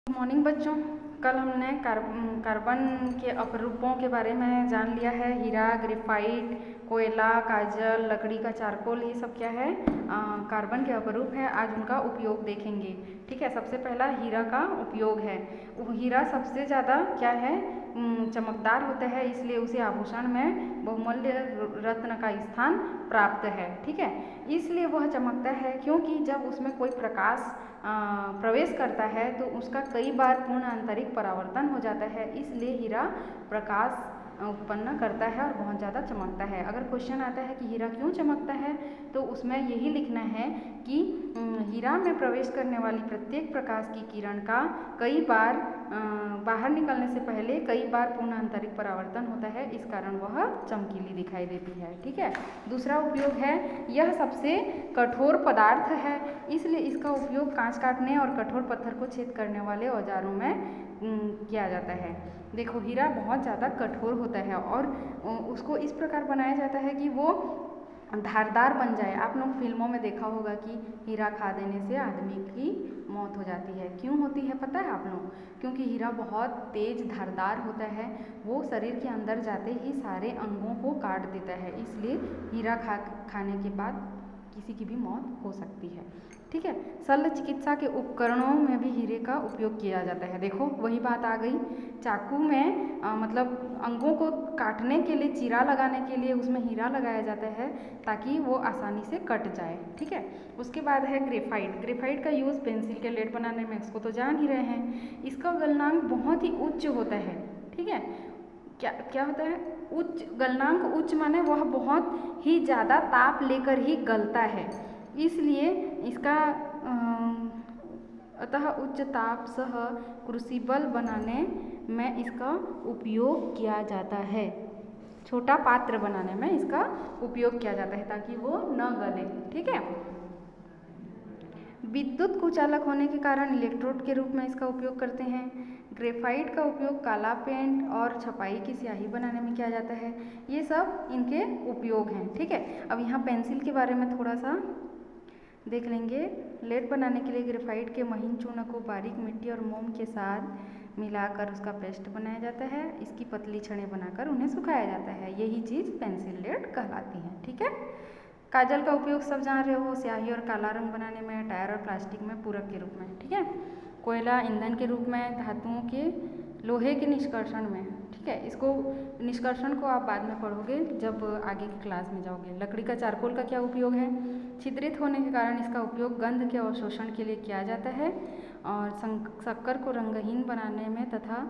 Good morning बच्चों। कल हमने कार्बन के अपरूपों के बारे में जान लिया है। हीरा, ग्रेफाइट, कोयला, काजल, लकड़ी का चारकोल, ये सब क्या है, कार्बन के अपरूप है। आज उनका उपयोग देखेंगे। ठीक है, सबसे पहला हीरा का उपयोग है। हीरा सबसे ज़्यादा क्या है, चमकदार होता है, इसलिए उसे आभूषण में बहुमूल्य रत्न का स्थान प्राप्त है। ठीक है, इसलिए वह चमकता है क्योंकि जब उसमें कोई प्रकाश प्रवेश करता है तो उसका कई बार पूर्ण आंतरिक परावर्तन हो जाता है, इसलिए हीरा प्रकाश उत्पन्न करता है और बहुत ज़्यादा चमकता है। अगर क्वेश्चन आता है कि हीरा क्यों चमकता है, तो उसमें यही लिखना है कि हीरा में प्रवेश करने वाली प्रत्येक प्रकाश की किरण का कई बार बाहर निकलने से पहले कई बार पूर्ण आंतरिक परावर्तन होता है, इस कारण वह चमकीली दिखाई देती है। ठीक है, दूसरा उपयोग है, यह सबसे कठोर पदार्थ है, इसलिए इसका उपयोग कांच काटने और कठोर पत्थर को छेद करने वाले औजारों में किया जाता है। देखो, हीरा बहुत ज़्यादा कठोर होता है और उसको इस प्रकार बनाया जाता है कि वो धारदार बन जाए। आप लोग फिल्मों में देखा होगा कि हीरा खा देने से आदमी की मौत हो जाती है। क्यों होती है पता है आप लोग? क्योंकि हीरा बहुत तेज धारदार होता है, वो शरीर के अंदर जाते ही सारे अंगों को काट देता है, इसलिए हीरा खाने के बाद किसी की भी मौत हो सकती है। ठीक है, शल्य चिकित्सा के उपकरणों में भी हीरे का उपयोग किया जाता है। देखो, वही बात आ गई, चाकू में मतलब अंगों को काटने के लिए, चीरा लगाने के लिए उसमें हीरा लगाया जाता है ताकि वो आसानी से कट जाए। ठीक है, उसके बाद है ग्रेफाइट। ग्रेफाइट का यूज़ पेंसिल के लेड बनाने में, इसको तो जान ही रहे हैं। इसका गलनांक बहुत ही उच्च होता है। ठीक है, क्या क्या होता है, उच्च गलनांक। उच्च माने वह बहुत ही ज़्यादा ताप लेकर ही गलता है, इसलिए इसका अतः उच्च ताप सह क्रूसिबल बनाने में इसका उपयोग किया जाता है। छोटा पात्र बनाने में इसका उपयोग किया जाता है ताकि वो न गले। ठीक है, विद्युत कुचालक होने के कारण इलेक्ट्रोड के रूप में इसका उपयोग करते हैं। ग्रेफाइट का उपयोग काला पेंट और छपाई की स्याही बनाने में किया जाता है। ये सब इनके उपयोग हैं। ठीक है, अब यहाँ पेंसिल के बारे में थोड़ा सा देख लेंगे। लेड बनाने के लिए ग्रेफाइट के महीन चूर्ण को बारीक मिट्टी और मोम के साथ मिलाकर उसका पेस्ट बनाया जाता है। इसकी पतली छड़ें बनाकर उन्हें सुखाया जाता है। यही चीज़ पेंसिल लेड कहलाती है। ठीक है, काजल का उपयोग सब जान रहे हो, स्याही और काला रंग बनाने में, टायर और प्लास्टिक में पूरक के रूप में। ठीक है, कोयला ईंधन के रूप में, धातुओं के, लोहे के निष्कर्षण में। ठीक है, इसको निष्कर्षण को आप बाद में पढ़ोगे जब आगे की क्लास में जाओगे। लकड़ी का चारकोल का क्या उपयोग है? छिद्रित होने के कारण इसका उपयोग गंध के अवशोषण के लिए किया जाता है और शक्कर को रंगहीन बनाने में तथा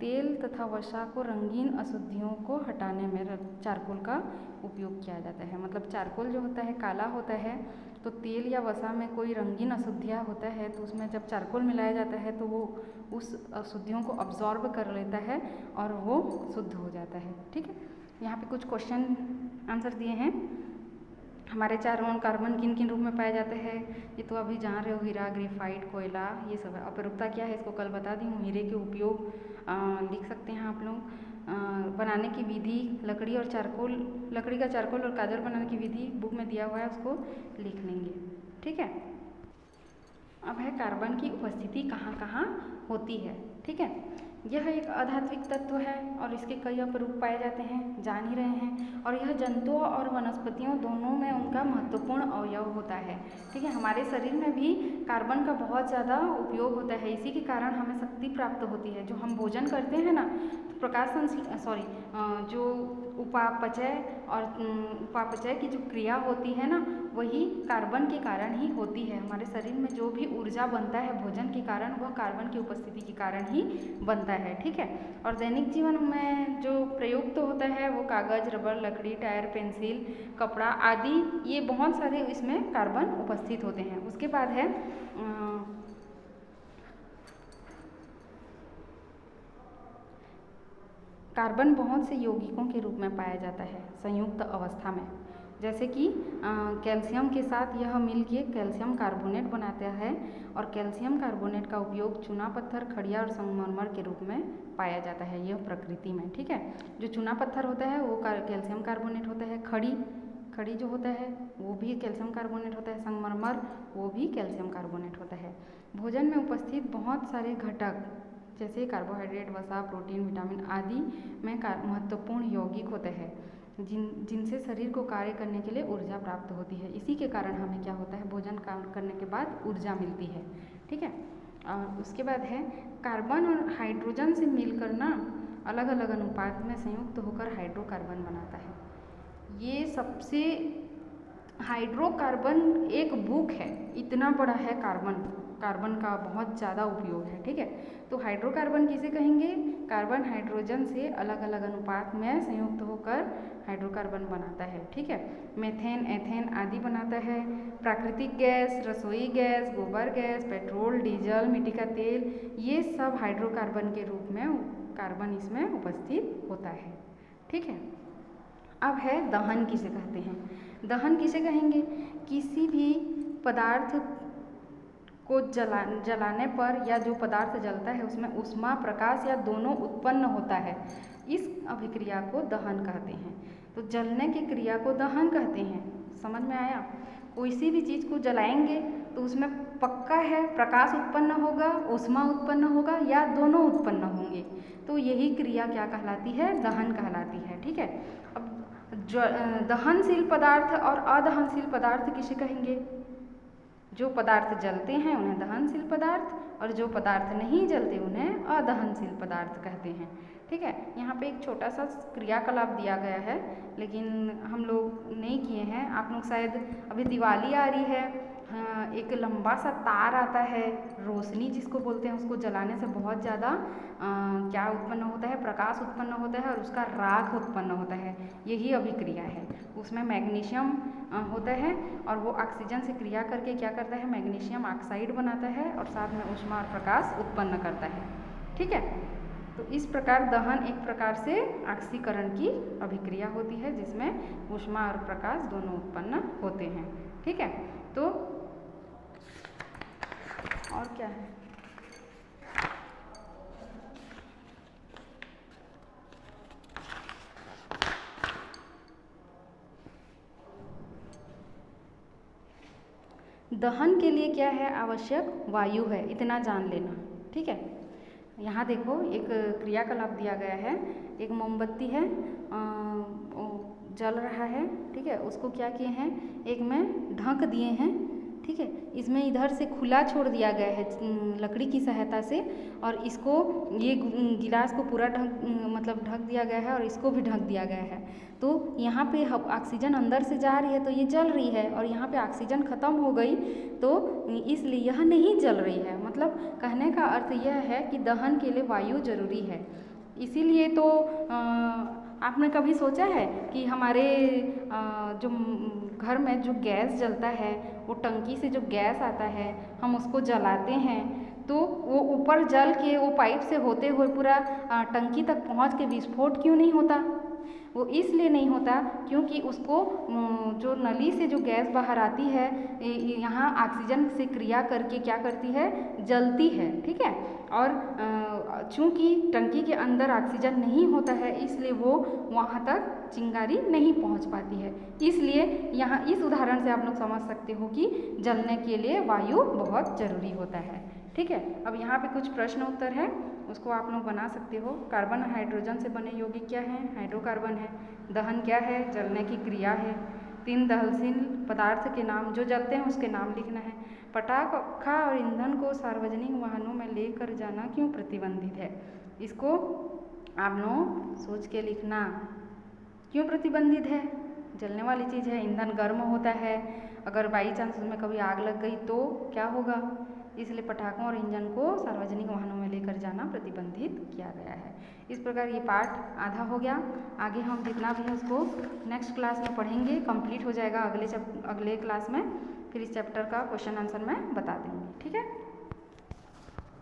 तेल तथा वसा को रंगीन अशुद्धियों को हटाने में चारकोल का उपयोग किया जाता है। मतलब चारकोल जो होता है काला होता है, तो तेल या वसा में कोई रंगीन अशुद्धियाँ होता है तो उसमें जब चारकोल मिलाया जाता है तो वो उस अशुद्धियों को अब्जॉर्ब कर लेता है और वो शुद्ध हो जाता है। ठीक है, यहाँ पे कुछ क्वेश्चन आंसर दिए हैं। हमारे चारों कार्बन किन किन रूप में पाए जाते हैं, ये तो अभी जान रहे हो, हीरा, ग्रेफाइट, कोयला, ये सब है। अपरूपता क्या है इसको कल बता दी हूँ। हीरे के उपयोग लिख सकते हैं आप लोग। बनाने की विधि, लकड़ी और चारकोल, लकड़ी का चारकोल और काजल बनाने की विधि बुक में दिया हुआ है, उसको लिख लेंगे। ठीक है, अब है कार्बन की उपस्थिति कहाँ कहाँ होती है। ठीक है, यह एक अधात्विक तत्व है और इसके कई अपरूप पाए जाते हैं, जान ही रहे हैं। और यह जंतुओं और वनस्पतियों दोनों में उनका महत्वपूर्ण अवयव होता है। ठीक है, हमारे शरीर में भी कार्बन का बहुत ज़्यादा उपयोग होता है, इसी के कारण हमें शक्ति प्राप्त होती है। जो हम भोजन करते हैं ना, तो जो उपापचय और उपापचय की जो क्रिया होती है ना, वही कार्बन के कारण ही होती है। हमारे शरीर में जो भी ऊर्जा बनता है भोजन के कारण, वह कार्बन की उपस्थिति के कारण ही बनता है। ठीक है, और दैनिक जीवन में जो प्रयुक्त होता है वो कागज, रबर, लकड़ी, टायर, पेंसिल, कपड़ा आदि, ये बहुत सारे इसमें कार्बन उपस्थित होते हैं। उसके बाद है कार्बन बहुत से यौगिकों के रूप में पाया जाता है संयुक्त अवस्था में, जैसे कि कैल्शियम के साथ यह मिलके कैल्शियम कार्बोनेट बनाता है और कैल्शियम कार्बोनेट का उपयोग चूना पत्थर, खड़िया और संगमरमर के रूप में पाया जाता है यह प्रकृति में। ठीक है, जो चूना पत्थर होता है वो कैल्शियम कार्बोनेट होता है, खड़ी जो होता है वो भी कैल्शियम कार्बोनेट होता है, संगमरमर वो भी कैल्शियम कार्बोनेट होता है। भोजन में उपस्थित बहुत सारे घटक जैसे कार्बोहाइड्रेट, वसा, प्रोटीन, विटामिन आदि में महत्वपूर्ण यौगिक होते हैं जिनसे शरीर को कार्य करने के लिए ऊर्जा प्राप्त होती है। इसी के कारण हमें क्या होता है, भोजन करने के बाद ऊर्जा मिलती है। ठीक है, और उसके बाद है कार्बन और हाइड्रोजन से मिलकर ना अलग अलग अनुपात में संयुक्त होकर हाइड्रोकार्बन बनाता है। ये सबसे हाइड्रोकार्बन एक बुक है, इतना बड़ा है कार्बन का बहुत ज़्यादा उपयोग है। ठीक है, तो हाइड्रोकार्बन किसे कहेंगे, कार्बन हाइड्रोजन से अलग अलग अनुपात में संयुक्त होकर हाइड्रोकार्बन बनाता है। ठीक है, मीथेन, एथेन आदि बनाता है। प्राकृतिक गैस, रसोई गैस, गोबर गैस, पेट्रोल, डीजल, मिट्टी का तेल, ये सब हाइड्रोकार्बन के रूप में कार्बन इसमें उपस्थित होता है। ठीक है, अब है दहन किसे कहते हैं। दहन किसे कहेंगे, किसी भी पदार्थ को जलाने पर या जो पदार्थ जलता है उसमें ऊष्मा, प्रकाश या दोनों उत्पन्न होता है, इस अभिक्रिया को दहन कहते हैं। तो जलने की क्रिया को दहन कहते हैं। समझ में आया? कोई भी चीज़ को जलाएंगे तो उसमें पक्का है प्रकाश उत्पन्न होगा, ऊष्मा उत्पन्न होगा या दोनों उत्पन्न होंगे, तो यही क्रिया क्या कहलाती है, दहन कहलाती है। ठीक है, अब दहनशील पदार्थ और अदहनशील पदार्थ किसे कहेंगे, जो पदार्थ जलते हैं उन्हें दहनशील पदार्थ और जो पदार्थ नहीं जलते उन्हें अदहनशील पदार्थ कहते हैं। ठीक है, यहाँ पे एक छोटा सा क्रियाकलाप दिया गया है लेकिन हम लोग नहीं किए हैं। आप लोग शायद, अभी दिवाली आ रही है, एक लंबा सा तार आता है, रोशनी जिसको बोलते हैं, उसको जलाने से बहुत ज़्यादा क्या उत्पन्न होता है, प्रकाश उत्पन्न होता है और उसका राख उत्पन्न होता है, यही अभिक्रिया है। उसमें मैग्नीशियम होता है और वो ऑक्सीजन से क्रिया करके क्या करता है, मैग्नीशियम ऑक्साइड बनाता है और साथ में ऊष्मा और प्रकाश उत्पन्न करता है। ठीक है, तो इस प्रकार दहन एक प्रकार से ऑक्सीकरण की अभिक्रिया होती है जिसमें ऊष्मा और प्रकाश दोनों उत्पन्न होते हैं। ठीक है, तो और क्या है, दहन के लिए क्या है आवश्यक, वायु है, इतना जान लेना। ठीक है, यहाँ देखो एक क्रियाकलाप दिया गया है, एक मोमबत्ती है, जल रहा है। ठीक है, उसको क्या किए हैं, एक में ढक दिए हैं। ठीक है, इसमें इधर से खुला छोड़ दिया गया है लकड़ी की सहायता से और इसको, ये गिलास को पूरा ढक दिया गया है और इसको भी ढक दिया गया है। तो यहाँ पे ऑक्सीजन अंदर से जा रही है तो ये जल रही है और यहाँ पे ऑक्सीजन ख़त्म हो गई तो इसलिए यह नहीं जल रही है। मतलब कहने का अर्थ यह है कि दहन के लिए वायु जरूरी है। इसीलिए तो आपने कभी सोचा है कि हमारे जो घर में जो गैस जलता है, वो टंकी से जो गैस आता है हम उसको जलाते हैं तो वो ऊपर जल के वो पाइप से होते हुए पूरा टंकी तक पहुंच के विस्फोट क्यों नहीं होता? वो इसलिए नहीं होता क्योंकि उसको जो नली से जो गैस बाहर आती है यहाँ ऑक्सीजन से क्रिया करके क्या करती है, जलती है। ठीक है, और चूँकि टंकी के अंदर ऑक्सीजन नहीं होता है इसलिए वो वहाँ तक चिंगारी नहीं पहुँच पाती है। इसलिए यहाँ इस उदाहरण से आप लोग समझ सकते हो कि जलने के लिए वायु बहुत ज़रूरी होता है। ठीक है, अब यहाँ पे कुछ प्रश्न उत्तर है, उसको आप लोग बना सकते हो। कार्बन और हाइड्रोजन से बने यौगिक क्या हैं, हाइड्रोकार्बन है। दहन क्या है, जलने की क्रिया है। 3 दहनशील पदार्थ के नाम, जो जलते हैं उसके नाम लिखना है। पटाखा और ईंधन को सार्वजनिक वाहनों में लेकर जाना क्यों प्रतिबंधित है, इसको आप लोग सोच के लिखना। क्यों प्रतिबंधित है, जलने वाली चीज़ है, ईंधन गर्म होता है, अगर बाई चांस उसमें कभी आग लग गई तो क्या होगा, इसलिए पटाखों और इंजन को सार्वजनिक वाहनों में लेकर जाना प्रतिबंधित किया गया है। इस प्रकार ये पार्ट आधा हो गया। आगे हम जितना भी है उसको नेक्स्ट क्लास में पढ़ेंगे, कंप्लीट हो जाएगा अगले क्लास में। फिर इस चैप्टर का क्वेश्चन आंसर मैं बता दूँगी। ठीक है।